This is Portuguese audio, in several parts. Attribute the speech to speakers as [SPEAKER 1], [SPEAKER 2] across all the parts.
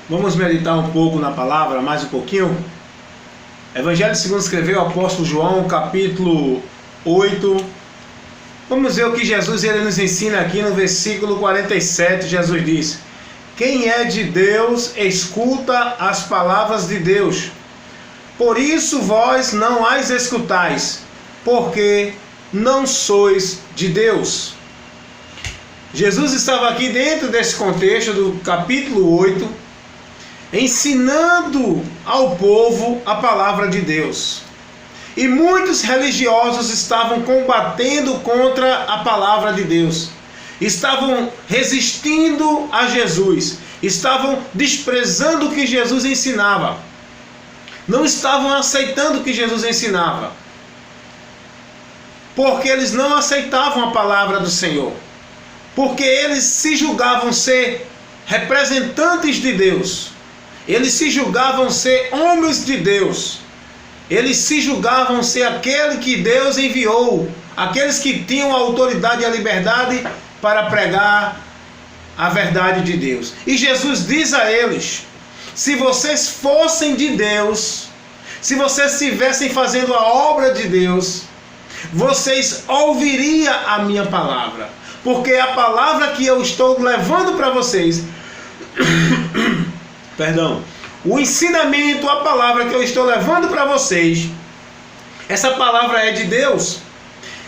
[SPEAKER 1] Vamos meditar um pouco na palavra, mais um pouquinho. Evangelho segundo escreveu o apóstolo João, capítulo 8. Vamos ver o que Jesus ele nos ensina aqui no versículo 47. Jesus diz: quem é de Deus, escuta as palavras de Deus. Por isso vós não as escutais, porque não sois de Deus. Jesus estava aqui dentro desse contexto do capítulo 8, ensinando ao povo a palavra de Deus. E muitos religiosos estavam combatendo contra a palavra de Deus. Estavam resistindo a Jesus. Estavam desprezando o que Jesus ensinava. Não estavam aceitando o que Jesus ensinava. Porque eles não aceitavam a palavra do Senhor. Porque eles se julgavam ser representantes de Deus. Eles se julgavam ser homens de Deus. Eles se julgavam ser aquele que Deus enviou. Aqueles que tinham a autoridade e a liberdade para pregar a verdade de Deus. E Jesus diz a eles: se vocês fossem de Deus, se vocês estivessem fazendo a obra de Deus, vocês ouviriam a minha palavra. Porque a palavra que eu estou levando para vocês... o ensinamento, a palavra que eu estou levando para vocês, essa palavra é de Deus.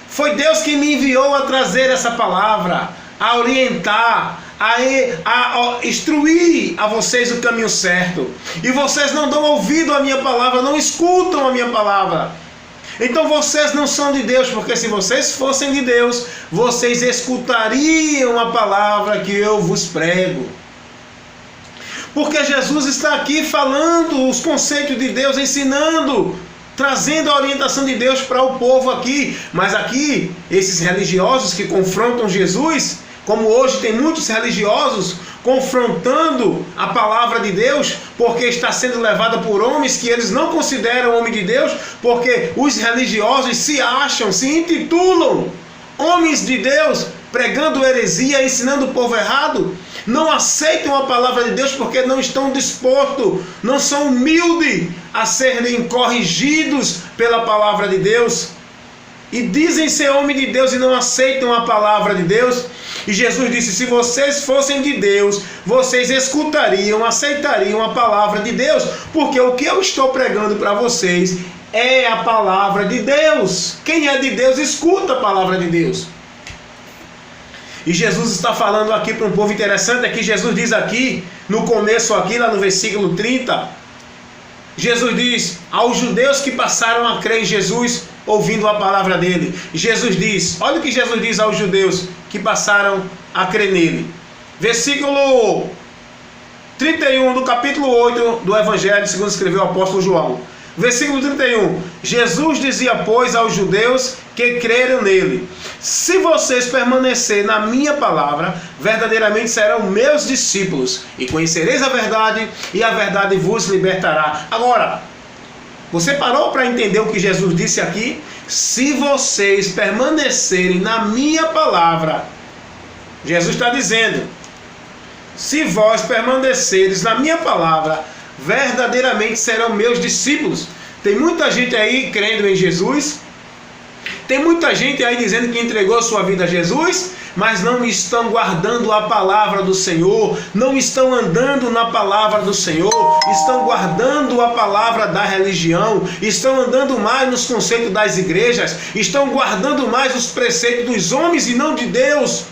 [SPEAKER 1] Foi Deus que me enviou a trazer essa palavra, a orientar, a instruir a vocês o caminho certo. E vocês não dão ouvido à minha palavra, não escutam a minha palavra. Então vocês não são de Deus, porque se vocês fossem de Deus, vocês escutariam a palavra que eu vos prego. Porque Jesus está aqui falando os conceitos de Deus, ensinando, trazendo a orientação de Deus para o povo aqui. Mas aqui, esses religiosos que confrontam Jesus, como hoje tem muitos religiosos confrontando a palavra de Deus, porque está sendo levada por homens que eles não consideram homem de Deus, porque os religiosos se acham, se intitulam homens de Deus, pregando heresia, ensinando o povo errado. Não aceitam a palavra de Deus porque não estão dispostos, não são humildes a serem corrigidos pela palavra de Deus. E dizem ser homem de Deus e não aceitam a palavra de Deus. E Jesus disse: se vocês fossem de Deus, vocês escutariam, aceitariam a palavra de Deus. Porque o que eu estou pregando para vocês é a palavra de Deus. Quem é de Deus, escuta a palavra de Deus. E Jesus está falando aqui para um povo interessante, é que Jesus diz aqui, no começo aqui, lá no versículo 30, Jesus diz aos judeus que passaram a crer em Jesus, ouvindo a palavra dele. Jesus diz, olha o que Jesus diz aos judeus que passaram a crer nele. Versículo 31 do capítulo 8 do Evangelho, segundo escreveu o apóstolo João. Versículo 31. Jesus dizia, pois, aos judeus que creram nele: se vocês permanecerem na minha palavra, verdadeiramente serão meus discípulos, e conhecereis a verdade, e a verdade vos libertará. Agora, você parou para entender o que Jesus disse aqui? Se vocês permanecerem na minha palavra, Jesus está dizendo, se vós permaneceres na minha palavra, verdadeiramente serão meus discípulos. Tem muita gente aí crendo em Jesus, tem muita gente aí dizendo que entregou sua vida a Jesus, mas não estão guardando a palavra do Senhor, não estão andando na palavra do Senhor, estão guardando a palavra da religião, estão andando mais nos conceitos das igrejas, estão guardando mais os preceitos dos homens e não de Deus.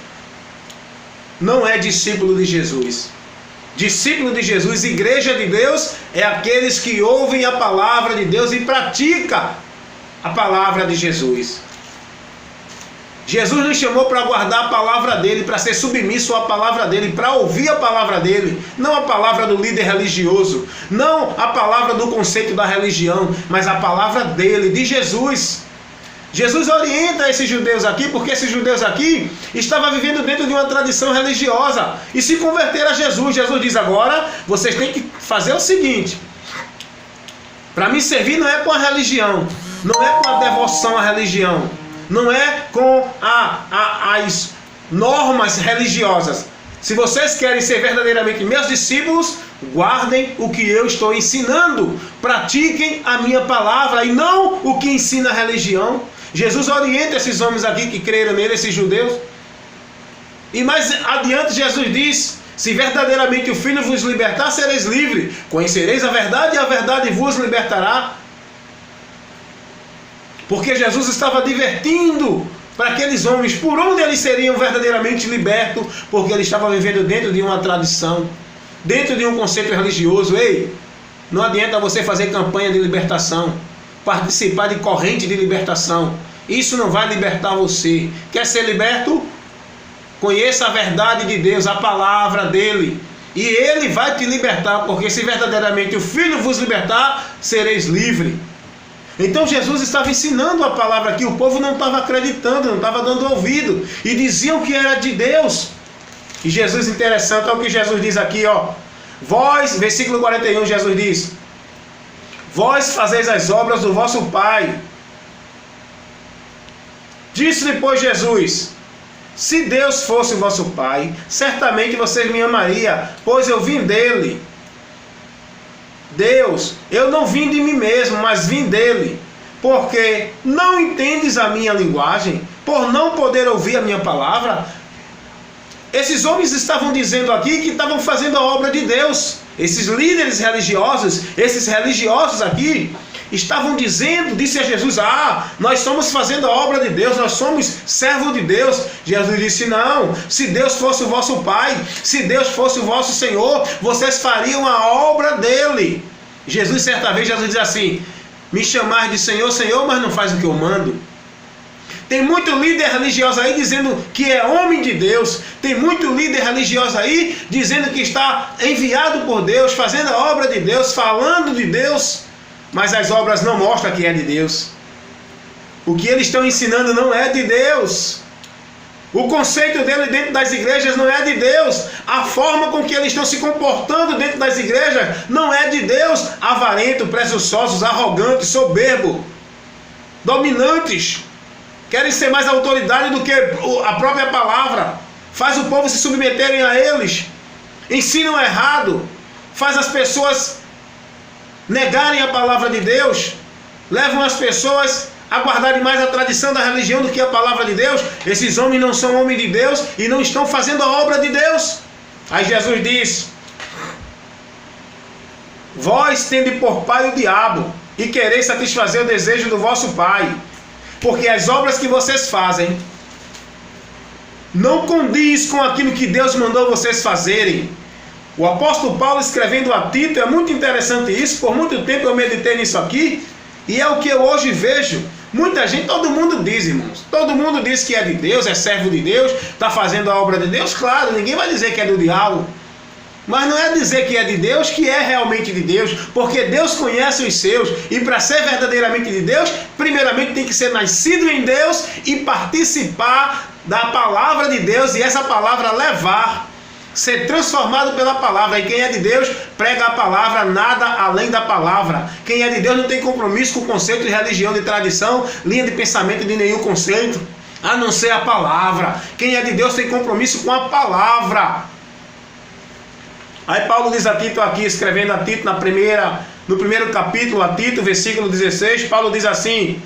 [SPEAKER 1] Não é discípulo de Jesus. Discípulo de Jesus, igreja de Deus, é aqueles que ouvem a palavra de Deus e praticam a palavra de Jesus. Jesus nos chamou para guardar a palavra dele, para ser submisso à palavra dele, para ouvir a palavra dele, não a palavra do líder religioso, não a palavra do conceito da religião, mas a palavra dele, de Jesus. Jesus orienta esses judeus aqui, porque esses judeus aqui estavam vivendo dentro de uma tradição religiosa e se converteram a Jesus. Jesus diz agora, vocês têm que fazer o seguinte: para me servir não é com a religião, não é com a devoção à religião, não é com as normas religiosas. Se vocês querem ser verdadeiramente meus discípulos, guardem o que eu estou ensinando. Pratiquem a minha palavra e não o que ensina a religião. Jesus orienta esses homens aqui que creram nele, esses judeus. E mais adiante Jesus diz: se verdadeiramente o Filho vos libertar, sereis livres. Conhecereis a verdade e a verdade vos libertará. Porque Jesus estava advertindo para aqueles homens por onde eles seriam verdadeiramente libertos, porque eles estavam vivendo dentro de uma tradição, dentro de um conceito religioso. Ei, não adianta você fazer campanha de libertação, participar de corrente de libertação. Isso não vai libertar você. Quer ser liberto? Conheça a verdade de Deus, a palavra dele, e ele vai te libertar, porque se verdadeiramente o Filho vos libertar, sereis livres. Então Jesus estava ensinando a palavra aqui, o povo não estava acreditando, não estava dando ouvido, e diziam que era de Deus. E Jesus, interessante, olha o que Jesus diz aqui, ó. Vós, versículo 41, Jesus diz: vós fazeis as obras do vosso Pai. Disse-lhe, pois, Jesus: se Deus fosse o vosso Pai, certamente vocês me amariam, pois eu vim dele. Deus, eu não vim de mim mesmo, mas vim dele. Porque não entendes a minha linguagem, por não poder ouvir a minha palavra. Esses homens estavam dizendo aqui que estavam fazendo a obra de Deus. Esses líderes religiosos, esses religiosos aqui, estavam dizendo, disse a Jesus: nós estamos fazendo a obra de Deus, nós somos servos de Deus. Jesus disse: não, se Deus fosse o vosso Pai, se Deus fosse o vosso Senhor, vocês fariam a obra dele. Jesus, certa vez, Jesus diz assim: me chamar de Senhor, Senhor, mas não faz o que eu mando. Tem muito líder religioso aí dizendo que é homem de Deus. Tem muito líder religioso aí dizendo que está enviado por Deus, fazendo a obra de Deus, falando de Deus, mas as obras não mostram que é de Deus. O que eles estão ensinando não é de Deus. O conceito dele dentro das igrejas não é de Deus. A forma com que eles estão se comportando dentro das igrejas não é de Deus. Avarento, presunçosos, arrogantes, soberbo, dominantes. Querem ser mais autoridade do que a própria palavra. Faz o povo se submeterem a eles. Ensinam errado. Faz as pessoas negarem a palavra de Deus. Levam as pessoas a guardarem mais a tradição da religião do que a palavra de Deus. Esses homens não são homens de Deus e não estão fazendo a obra de Deus. Aí Jesus diz: vós tende por pai o diabo, e quereis satisfazer o desejo do vosso pai, porque as obras que vocês fazem não condiz com aquilo que Deus mandou vocês fazerem. O apóstolo Paulo, escrevendo a Tito, é muito interessante isso. Por muito tempo eu meditei nisso aqui, e é o que eu hoje vejo. Muita gente, todo mundo diz, irmãos, todo mundo diz que é de Deus, é servo de Deus, está fazendo a obra de Deus. Claro, ninguém vai dizer que é do diabo, mas não é dizer que é de Deus que é realmente de Deus, porque Deus conhece os seus, e para ser verdadeiramente de Deus, primeiramente tem que ser nascido em Deus e participar da palavra de Deus, e essa palavra levar, ser transformado pela palavra. E quem é de Deus prega a palavra, nada além da palavra. Quem é de Deus não tem compromisso com o conceito de religião, de tradição, linha de pensamento de nenhum conceito, a não ser a palavra. Quem é de Deus tem compromisso com a palavra. Aí Paulo diz a Tito aqui, escrevendo a Tito no primeiro capítulo, a Tito, versículo 16, Paulo diz assim: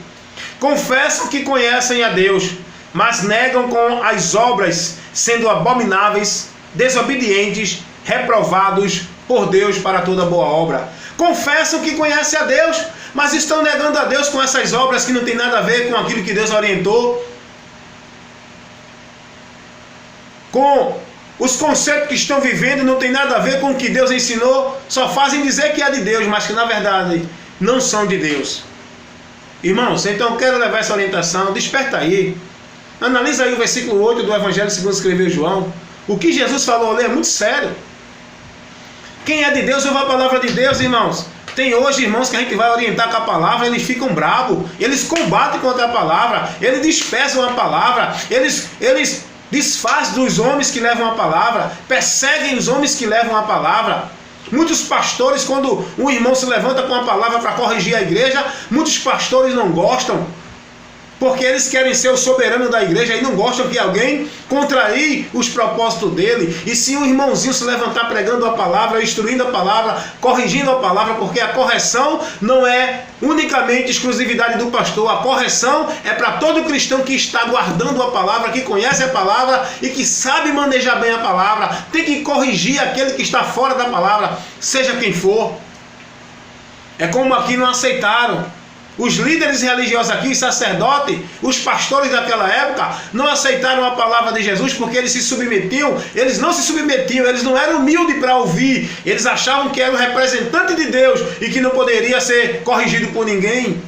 [SPEAKER 1] confessam que conhecem a Deus, mas negam com as obras, sendo abomináveis, desobedientes, reprovados por Deus para toda boa obra. Confessam que conhecem a Deus, mas estão negando a Deus com essas obras que não tem nada a ver com aquilo que Deus orientou, com os conceitos que estão vivendo, não tem nada a ver com o que Deus ensinou. Só fazem dizer que é de Deus, mas que na verdade não são de Deus. Irmãos, então eu quero levar essa orientação. Desperta aí, analisa aí o versículo 8 do Evangelho segundo escreveu João. O que Jesus falou ali é muito sério. Quem é de Deus ouve a palavra de Deus, irmãos. Tem hoje irmãos que a gente vai orientar com a palavra, eles ficam bravos, eles combatem contra a palavra, eles desprezam a palavra, eles desfazem dos homens que levam a palavra, perseguem os homens que levam a palavra. Muitos pastores, quando um irmão se levanta com a palavra para corrigir a igreja, muitos pastores não gostam. porque eles querem ser o soberano da igreja e não gostam que alguém contrarie os propósitos dele. E se um irmãozinho se levantar pregando a palavra, instruindo a palavra, corrigindo a palavra, porque a correção não é unicamente exclusividade do pastor, a correção é para todo cristão que está guardando a palavra, que conhece a palavra e que sabe manejar bem a palavra. Tem que corrigir aquele que está fora da palavra, seja quem for. É como aqui não aceitaram. Os líderes religiosos aqui, sacerdotes, os pastores daquela época, não aceitaram a palavra de Jesus porque eles se submetiam. Eles não se submetiam, eles não eram humildes para ouvir. Eles achavam que era o representante de Deus e que não poderia ser corrigido por ninguém.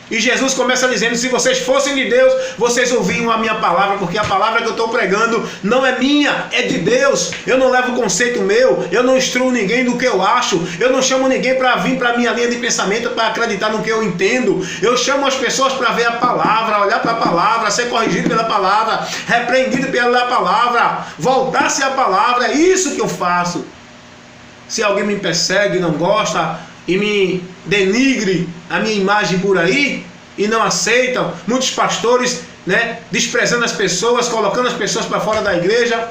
[SPEAKER 1] E Jesus começa dizendo: se vocês fossem de Deus, vocês ouviam a minha palavra, porque a palavra que eu estou pregando não é minha, é de Deus. Eu não levo conceito meu, eu não instruo ninguém do que eu acho, eu não chamo ninguém para vir para a minha linha de pensamento para acreditar no que eu entendo. Eu chamo as pessoas para ver a palavra, olhar para a palavra, ser corrigido pela palavra, repreendido pela palavra, voltar-se à palavra. É isso que eu faço. Se alguém me persegue, não gosta e me denigre a minha imagem por aí e não aceitam, muitos pastores, desprezando as pessoas, colocando as pessoas para fora da igreja,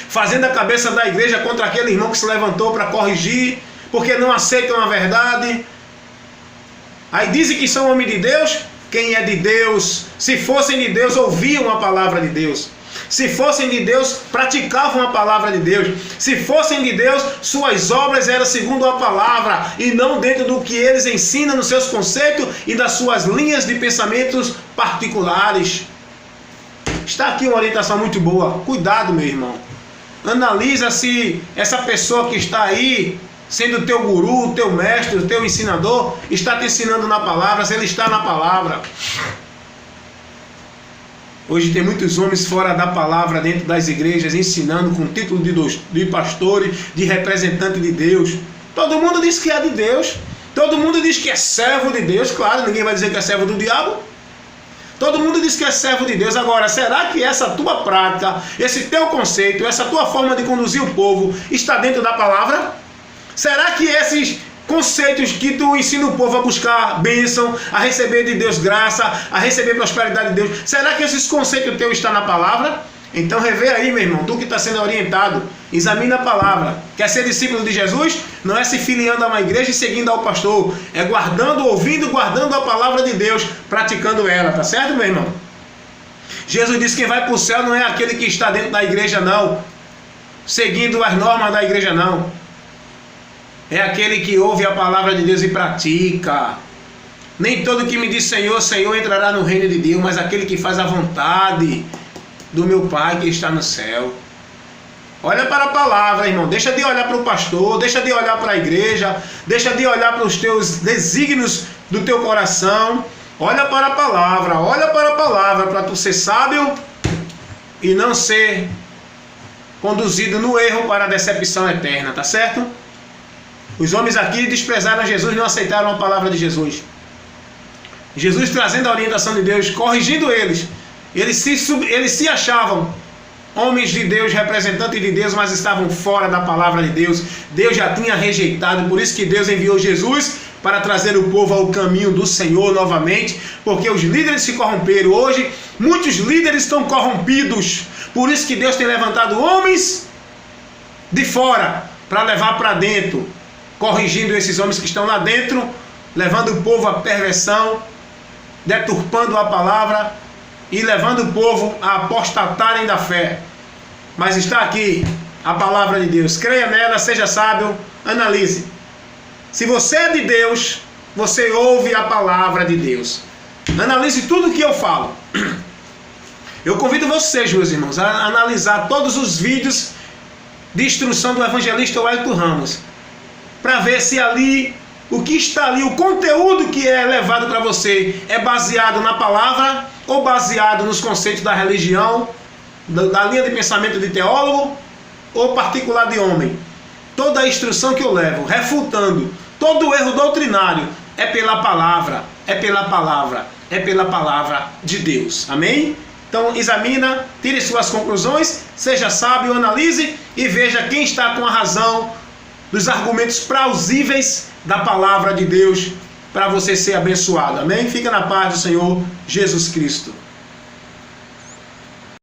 [SPEAKER 1] fazendo a cabeça da igreja contra aquele irmão que se levantou para corrigir, porque não aceitam a verdade. Aí dizem que são homens de Deus. Quem é de Deus, se fossem de Deus, ouviam a palavra de Deus. Se fossem de Deus, praticavam a palavra de Deus. Se fossem de Deus, suas obras eram segundo a palavra e não dentro do que eles ensinam nos seus conceitos e das suas linhas de pensamentos particulares. Está aqui uma orientação muito boa. Cuidado, meu irmão. Analisa se essa pessoa que está aí, sendo teu guru, teu mestre, teu ensinador, está te ensinando na palavra, se ele está na palavra. Hoje tem muitos homens fora da palavra dentro das igrejas, ensinando com título de pastor, de representante de Deus. Todo mundo diz que é de Deus. Todo mundo diz que é servo de Deus. Claro, ninguém vai dizer que é servo do diabo. Todo mundo diz que é servo de Deus. Agora, será que essa tua prática, esse teu conceito, essa tua forma de conduzir o povo está dentro da palavra? Será que esses conceitos que tu ensina o povo a buscar bênção, a receber de Deus graça, a receber prosperidade de Deus, será que esses conceitos teus estão na palavra? Então revê aí, meu irmão, tu que está sendo orientado, examina a palavra. Quer ser discípulo de Jesus? Não é se filiando a uma igreja e seguindo ao pastor, é guardando, ouvindo, guardando a palavra de Deus, praticando ela, tá certo, meu irmão? Jesus disse que quem vai para o céu não é aquele que está dentro da igreja, não, seguindo as normas da igreja, não. É aquele que ouve a palavra de Deus e pratica. Nem todo que me diz Senhor, Senhor entrará no reino de Deus, mas aquele que faz a vontade do meu Pai que está no céu. Olha para a palavra, irmão. Deixa de olhar para o pastor, deixa de olhar para a igreja, deixa de olhar para os teus desígnios do teu coração. Olha para a palavra para tu ser sábio e não ser conduzido no erro para a decepção eterna, tá certo? Os homens aqui desprezaram Jesus, não aceitaram a palavra de Jesus. Jesus trazendo a orientação de Deus, corrigindo eles. Eles se achavam homens de Deus, representantes de Deus, mas estavam fora da palavra de Deus. Deus já tinha rejeitado, por isso que Deus enviou Jesus para trazer o povo ao caminho do Senhor novamente, porque os líderes se corromperam. Hoje, muitos líderes estão corrompidos, por isso que Deus tem levantado homens de fora para levar para dentro, corrigindo esses homens que estão lá dentro, levando o povo à perversão, deturpando a palavra e levando o povo a apostatarem da fé. Mas está aqui a palavra de Deus. Creia nela, seja sábio, analise. Se você é de Deus, você ouve a palavra de Deus. Analise tudo o que eu falo. Eu convido vocês, meus irmãos, a analisar todos os vídeos de instrução do evangelista Wellington Ramos, para ver se ali, o que está ali, o conteúdo que é levado para você é baseado na palavra ou baseado nos conceitos da religião, da linha de pensamento de teólogo ou particular de homem. Toda a instrução que eu levo, refutando todo o erro doutrinário, é pela palavra, é pela palavra, é pela palavra de Deus. Amém? Então examina, tire suas conclusões, seja sábio, analise e veja quem está com a razão dos argumentos plausíveis da palavra de Deus para você ser abençoado. Amém? Fica na paz do Senhor Jesus Cristo.